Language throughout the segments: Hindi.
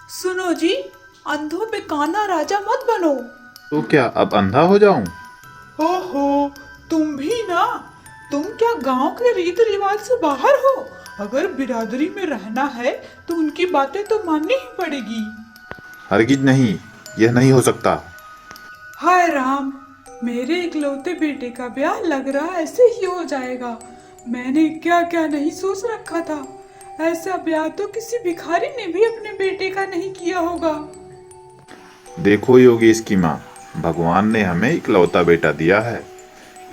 सुनो जी, अंधों पे काना राजा मत बनो। तो क्या अब अंधा हो जाऊं? ओहो, तुम भी ना। तुम क्या गांव के रीति रिवाज से बाहर हो? अगर बिरादरी में रहना है तो उनकी बातें तो माननी ही पड़ेगी। हरगिज नहीं, यह नहीं हो सकता। हाय राम, मेरे इकलौते बेटे का ब्याह लग रहा ऐसे ही हो जाएगा। मैंने क्या क्या नहीं सोच रखा था। ऐसा ब्याह तो किसी भिखारी ने भी अपने बेटे का नहीं किया होगा। देखो योगेश की माँ, भगवान ने हमें इकलौता बेटा दिया है।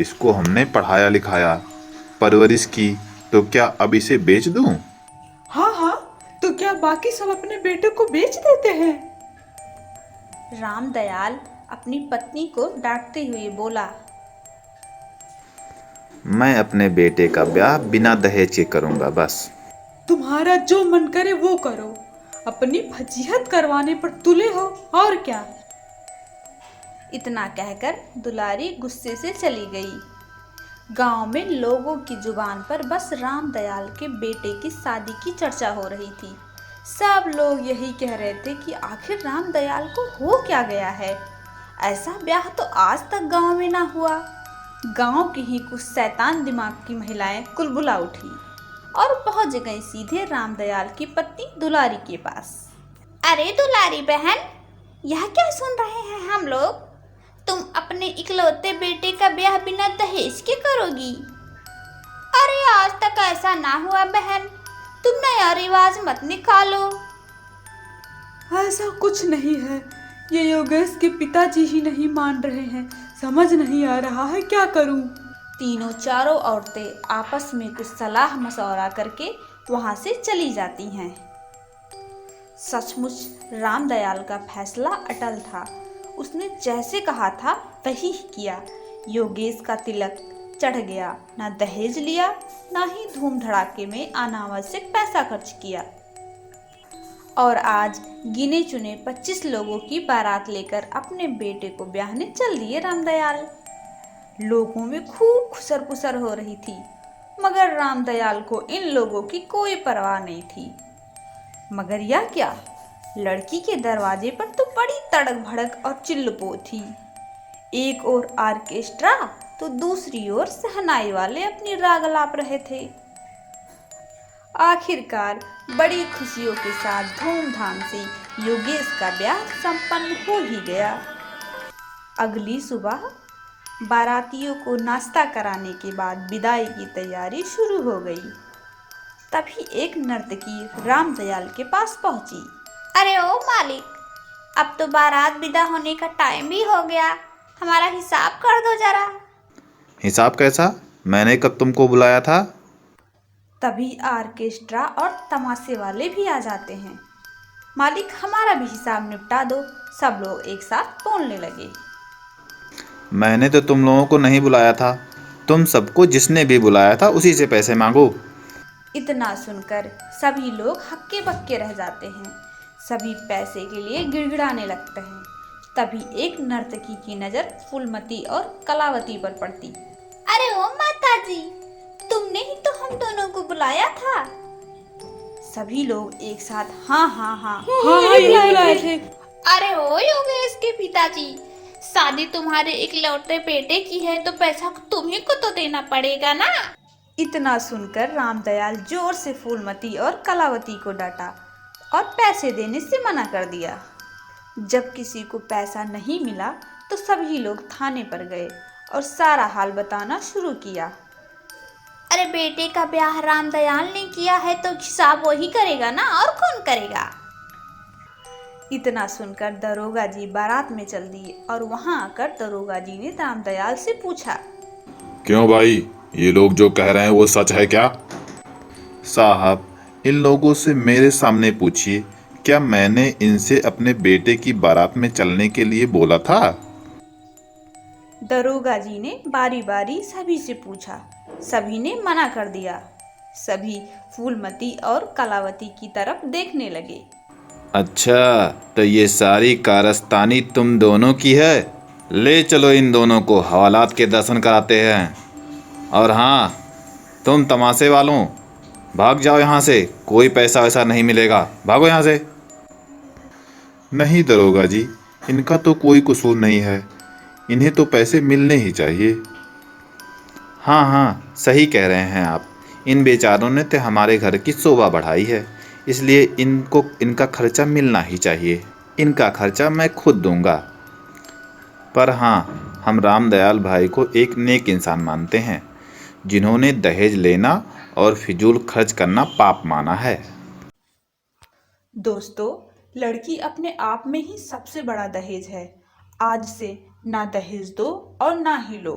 इसको हमने पढ़ाया लिखाया, परवरिश की, तो क्या अब इसे बेच दूं? हाँ हाँ, तो क्या बाकी सब अपने बेटे को बेच देते हैं? रामदयाल अपनी पत्नी को डांटते हुए बोला। मैं अपने बेटे का ब्याह बिना दहेज के करूंगा बस। तुम्हारा जो मन करे वो करो। अपनी फजीहत करवाने पर तुले हो, और क्या। इतना कहकर दुलारी गुस्से से चली गई। गांव में लोगों की जुबान पर बस रामदयाल के बेटे की शादी की चर्चा हो रही थी। सब लोग यही कह रहे थे कि आखिर रामदयाल को हो क्या गया है। ऐसा ब्याह तो आज तक गांव में ना हुआ। गांव की ही कुछ शैतान दिमाग की महिलाएं कुलबुला उठी और पहुंच गई सीधे रामदयाल की पत्नी दुलारी के पास। अरे दुलारी बहन, यह क्या सुन रहे हैं हम लोग? तुम अपने इकलौते बेटे का ब्याह बिना दहेज के करोगी? अरे आज तक ऐसा ना हुआ बहन, तुम नया रिवाज मत निकालो। ऐसा कुछ नहीं है। ये योगेश के पिताजी ही नहीं मान रहे हैं। समझ नहीं आ रहा है क्या करूं। तीनों चारों औरतें आपस में कुछ सलाह मशवरा करके वहां से चली जाती हैं। सचमुच रामदयाल का फैसला अटल था। उसने जैसे कहा था वही किया। योगेश का तिलक चढ़ गया। ना दहेज लिया, ना ही धूम धड़ाके में अनावश्यक पैसा खर्च किया। और आज गिने चुने 25 लोगों की बारात लेकर अपने बेटे को ब्याहने चल दिए रामदयाल। लोगों में खूब खुसर पुसर हो रही थी, मगर रामदयाल को इन लोगों की कोई परवाह नहीं थी। मगर यह क्या, लड़की के दरवाजे पर तो बड़ी तड़क भड़क और चिल्लपो थी। एक ओर आर्केस्ट्रा तो दूसरी ओर शहनाई वाले अपनी राग अलाप रहे थे। आखिरकार बड़ी खुशियों के साथ धूमधाम से योगेश का ब्याह संपन्न हो ही गया। अगली सुबह बारातियों को नाश्ता कराने के बाद विदाई की तैयारी शुरू हो गई। तभी एक नर्तकी रामदयाल के पास पहुंची। अरे ओ मालिक, अब तो बारात विदा होने का टाइम भी हो गया, हमारा हिसाब कर दो जरा। हिसाब कैसा? मैंने कब तुमको बुलाया था? तभी आर्केस्ट्रा और तमाशे वाले भी आ जाते हैं। मालिक, हमारा भी हिसाब निपटा दो। सब लोग एक साथ बोलने लगे। मैंने तो तुम लोगों को नहीं बुलाया था। तुम सबको जिसने भी बुलाया था उसी से पैसे मांगो। इतना सुनकर सभी लोग हक्के बक्के रह जाते हैं। सभी पैसे के लिए गिड़गिड़ाने लगते हैं। तभी एक नर्तकी की नजर फूलमती और कलावती पर पड़ती। अरे ओ माता जी, तुमने ही तो हम दोनों को बुलाया था। सभी लोग एक साथ हाँ हाँ हाँ हाँ, ये बुलाए थे। अरे ओ योगेश के पिताजी, शादी तुम्हारे इकलौते बेटे की है तो पैसा तुम्ही को तो देना पड़ेगा ना। इतना सुनकर रामदयाल जोर से फूलमती और कलावती को डांटा और पैसे देने से मना कर दिया। जब किसी को पैसा नहीं मिला तो सभी लोग थाने पर गए और सारा हाल बताना शुरू किया। अरे बेटे का ब्याह रामदयाल ने किया है तो हिसाब वही करेगा ना, और कौन करेगा। इतना सुनकर दरोगा जी बारात में चल दिए और वहां आकर दरोगा जी ने रामदयाल से पूछा। क्यों भाई, ये लोग जो कह रहे हैं वो सच है क्या? साहब, इन लोगों से मेरे सामने पूछिए, क्या मैंने इनसे अपने बेटे की बारात में चलने के लिए बोला था? दरोगा जी ने बारी बारी सभी से पूछा। सभी ने मना कर दिया। सभी फूलमती और कलावती की तरफ देखने लगे। अच्छा, तो ये सारी कारस्तानी तुम दोनों की है? ले चलो इन दोनों को हवालात के दर्शन कराते हैं। और हाँ, तुम तमाशे वालों, भाग जाओ यहाँ से। कोई पैसा वैसा नहीं मिलेगा, भागो यहाँ से। नहीं दरोगा जी, इनका तो कोई कसूर नहीं है, इन्हें तो पैसे मिलने ही चाहिए। हाँ हाँ, सही कह रहे हैं आप। इन बेचारों ने तो हमारे घर की शोभा बढ़ाई है, इसलिए इनको इनका खर्चा मिलना ही चाहिए। इनका खर्चा मैं खुद दूंगा। पर हाँ, हम रामदयाल भाई को एक नेक इंसान मानते हैं, जिन्होंने दहेज लेना और फिजूल खर्च करना पाप माना है। दोस्तों, लड़की अपने आप में ही सबसे बड़ा दहेज है। आज से ना दहेज दो और ना ही लो।